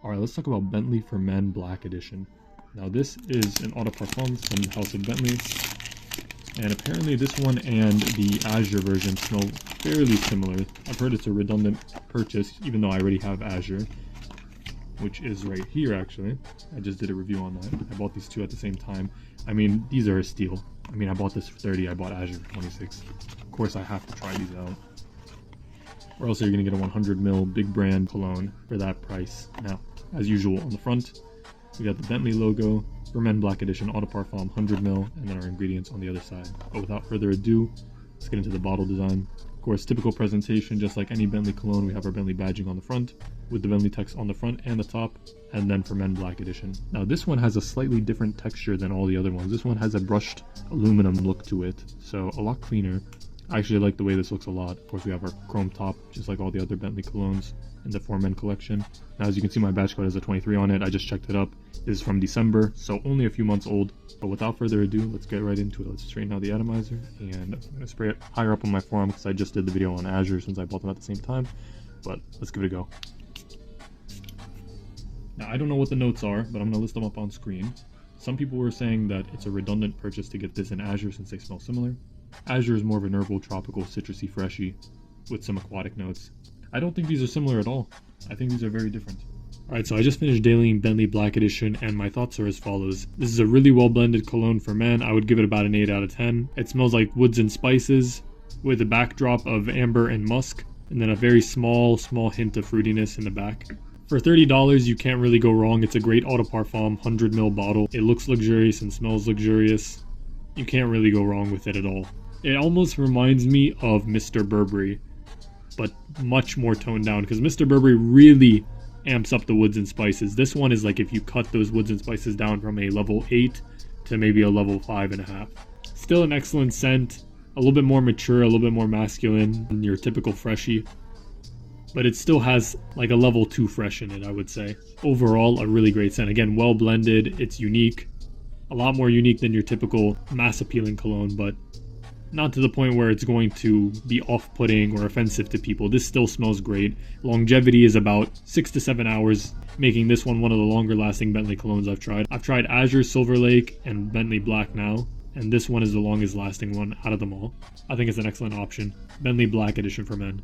Alright, let's talk about Bentley for Men Black Edition. Now this is an eau de parfum from the house of Bentley. And apparently this one and the Azure version smell fairly similar. I've heard it's a redundant purchase, even though I already have Azure, which is right here actually. I just did a review on that. I bought these two at the same time. I mean, these are a steal. I mean, I bought this for 30, I bought Azure for 26. Of course, I have to try these out. Or else you're gonna get a 100ml big brand cologne for that price. Now, as usual, on the front, we got the Bentley logo, for Men Black Edition Eau de Parfum 100ml, and then our ingredients on the other side. But without further ado, let's get into the bottle design. Of course, typical presentation, just like any Bentley cologne, we have our Bentley badging on the front, with the Bentley text on the front and the top, and then for Men Black Edition. Now this one has a slightly different texture than all the other ones. This one has a brushed aluminum look to it, so a lot cleaner. I actually like the way this looks a lot. Of course, we have our chrome top, just like all the other Bentley colognes in the For Men collection. Now, as you can see, my batch code has a 23 on it. I just checked it up. This is from December, so only a few months old. But without further ado, let's get right into it. Let's straighten out the atomizer, and I'm going to spray it higher up on my forearm because I just did the video on Azure since I bought them at the same time. But let's give it a go. Now, I don't know what the notes are, but I'm going to list them up on screen. Some people were saying that it's a redundant purchase to get this in Azure since they smell similar. Azure is more of an herbal, tropical, citrusy, freshy with some aquatic notes. I don't think these are similar at all. I think these are very different. Alright, so I just finished dailying Bentley Black Edition, and my thoughts are as follows. This is a really well blended cologne for men. I would give it about an 8 out of 10. It smells like woods and spices with a backdrop of amber and musk, and then a very small hint of fruitiness in the back. For $30, you can't really go wrong. It's a great eau de parfum, 100ml bottle. It looks luxurious and smells luxurious. You can't really go wrong with it at all. It almost reminds me of Mr. Burberry, but much more toned down, because Mr. Burberry really amps up the woods and spices. This one is like if you cut those woods and spices down from a level 8 to maybe a level 5.5. Still an excellent scent, a little bit more mature, a little bit more masculine than your typical freshie, but it still has like a level 2 fresh in it, I would say. Overall, a really great scent. Again, well blended, it's unique. A lot more unique than your typical mass appealing cologne, but not to the point where it's going to be off-putting or offensive to people. This still smells great. Longevity is about 6 to 7 hours, making this one of the longer lasting Bentley colognes I've tried. I've tried Azure, Silver Lake, and Bentley Black now, and this one is the longest lasting one out of them all. I think it's an excellent option. Bentley Black Edition for Men.